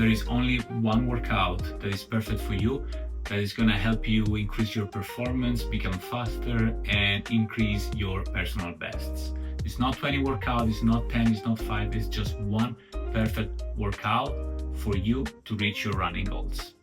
there is only one workout that is perfect for you, that is going to help you increase your performance, become faster, and increase your personal bests. It's not 20 workouts, it's not 10, it's not 5, it's just one perfect workout for you to reach your running goals.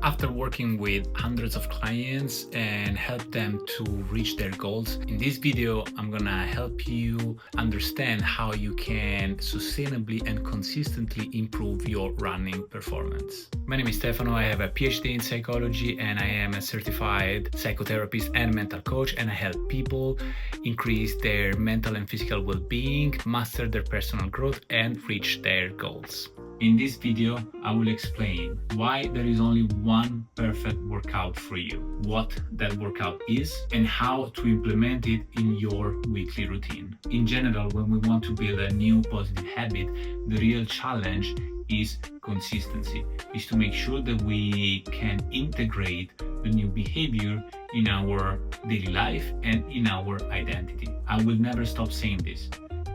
After working with hundreds of clients and help them to reach their goals, in this video I'm gonna help you understand how you can sustainably and consistently improve your running performance. My name is Stefano, I have a PhD in psychology and I am a certified psychotherapist and mental coach, and I help people increase their mental and physical well-being, master their personal growth, and reach their goals. In this video, I will explain why there is only one perfect workout for you, what that workout is, and how to implement it in your weekly routine. In general, when we want to build a new positive habit, the real challenge is consistency, is to make sure that we can integrate the new behavior in our daily life and in our identity. I will never stop saying this.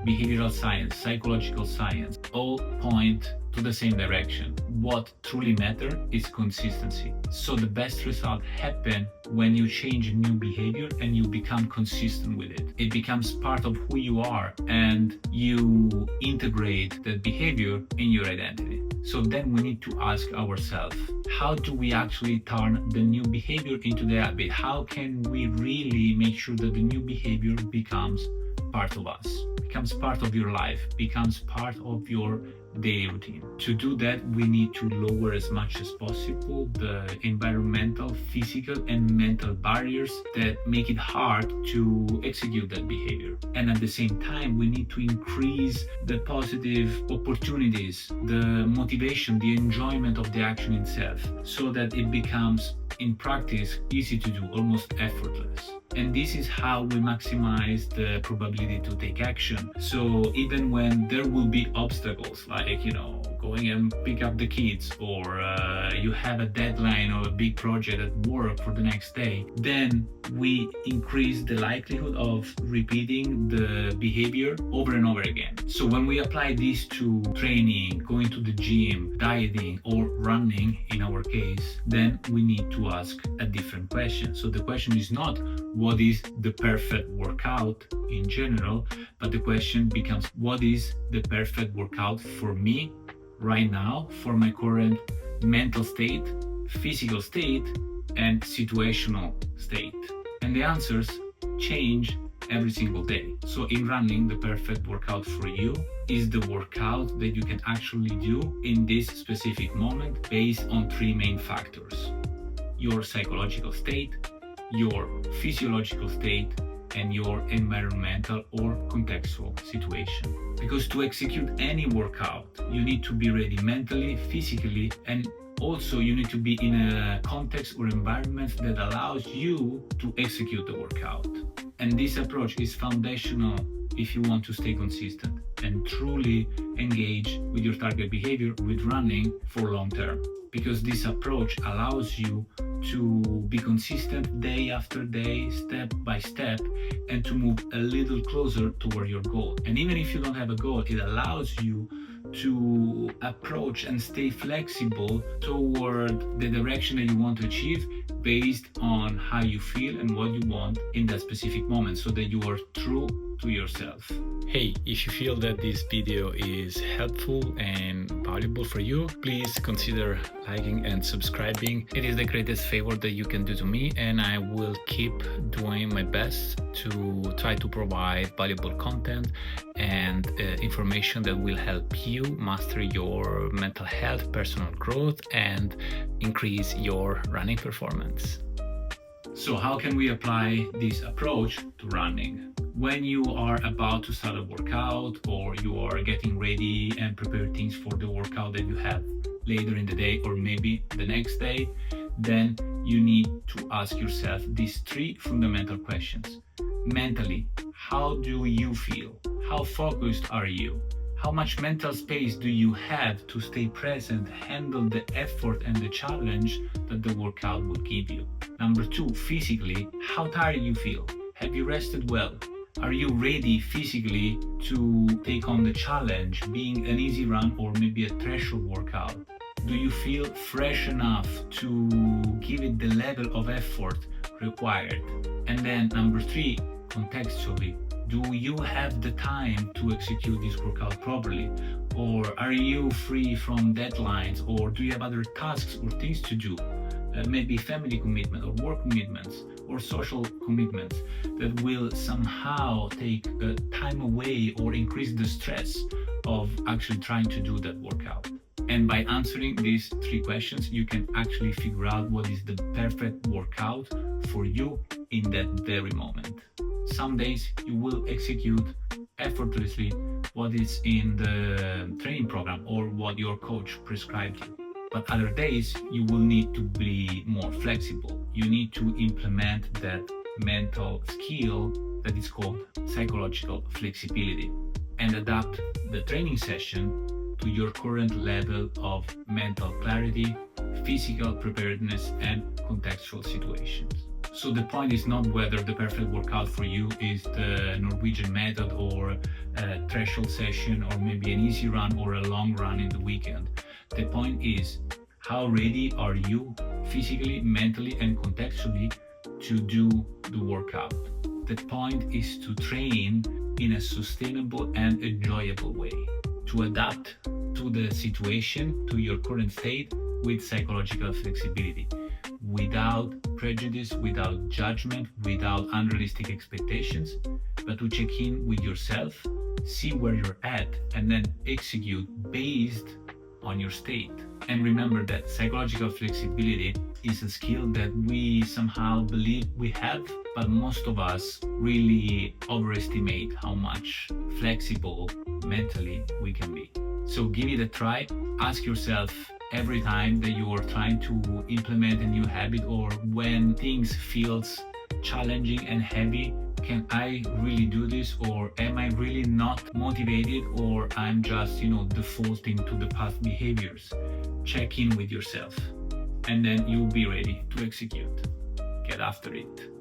Behavioral science, psychological science, all point to the same direction. What truly matters is consistency. So the best results happen when you change a new behavior and you become consistent with it. It becomes part of who you are and you integrate that behavior in your identity. So then we need to ask ourselves, how do we actually turn the new behavior into the habit? How can we really make sure that the new behavior becomes part of us, becomes part of your life, becomes part of your daily routine? To do that, we need to lower as much as possible the environmental, physical, and mental barriers that make it hard to execute that behavior. And at the same time, we need to increase the positive opportunities, the motivation, the enjoyment of the action itself, so that it becomes, in practice, easy to do, almost effortless. And this is how we maximize the probability to take action. So even when there will be obstacles, like, going and pick up the kids, or you have a deadline or a big project at work for the next day, then we increase the likelihood of repeating the behavior over and over again. So when we apply this to training, going to the gym, dieting, or running in our case, then we need to ask a different question. So the question is not what is the perfect workout in general, but the question becomes, what is the perfect workout for me right now, for my current mental state, physical state, and situational state? And the answers change every single day. So in running, the perfect workout for you is the workout that you can actually do in this specific moment based on three main factors: your psychological state, your physiological state, and your environmental or contextual situation. Because to execute any workout, you need to be ready mentally, physically, and also you need to be in a context or environment that allows you to execute the workout. And this approach is foundational if you want to stay consistent and truly engage with your target behavior with running for long term. Because this approach allows you to be consistent day after day, step by step, and to move a little closer toward your goal. And even if you don't have a goal, it allows you to approach and stay flexible toward the direction that you want to achieve based on how you feel and what you want in that specific moment, so that you are true to yourself. Hey, if you feel that this video is helpful and valuable for you, please consider liking and subscribing. It is the greatest favor that you can do to me, and I will keep doing my best to try to provide valuable content and information that will help you master your mental health, personal growth, and increase your running performance. So how can we apply this approach to running? When you are about to start a workout, or you are getting ready and prepare things for the workout that you have later in the day or maybe the next day, then you need to ask yourself these three fundamental questions. Mentally, how do you feel? How focused are you? How much mental space do you have to stay present, handle the effort and the challenge that the workout will give you? Number two, physically, how tired you feel? Have you rested well? Are you ready physically to take on the challenge, being an easy run or maybe a threshold workout? Do you feel fresh enough to give it the level of effort required? And then number 3, contextually, do you have the time to execute this workout properly? Or are you free from deadlines? Or do you have other tasks or things to do? Maybe family commitment or work commitments or social commitments that will somehow take time away or increase the stress of actually trying to do that workout. And by answering these 3 questions, you can actually figure out what is the perfect workout for you in that very moment. Some days you will execute effortlessly what is in the training program or what your coach prescribed you. But other days you will need to be more flexible. You need to implement that mental skill that is called psychological flexibility and adapt the training session to your current level of mental clarity, physical preparedness, and contextual situations. So the point is not whether the perfect workout for you is the Norwegian method or a threshold session or maybe an easy run or a long run in the weekend. The point is, how ready are you physically, mentally, and contextually to do the workout? The point is to train in a sustainable and enjoyable way, to adapt to the situation, to your current state with psychological flexibility, without prejudice, without judgment, without unrealistic expectations, but to check in with yourself, see where you're at, and then execute based on your state. And remember that psychological flexibility is a skill that we somehow believe we have, but most of us really overestimate how much flexible mentally we can be. So give it a try. Ask yourself every time that you are trying to implement a new habit or when things feels challenging and heavy, can I really do this, or am I really not motivated, or I'm just defaulting to the past behaviors? Check in with yourself and then you'll be ready to execute. Get after it.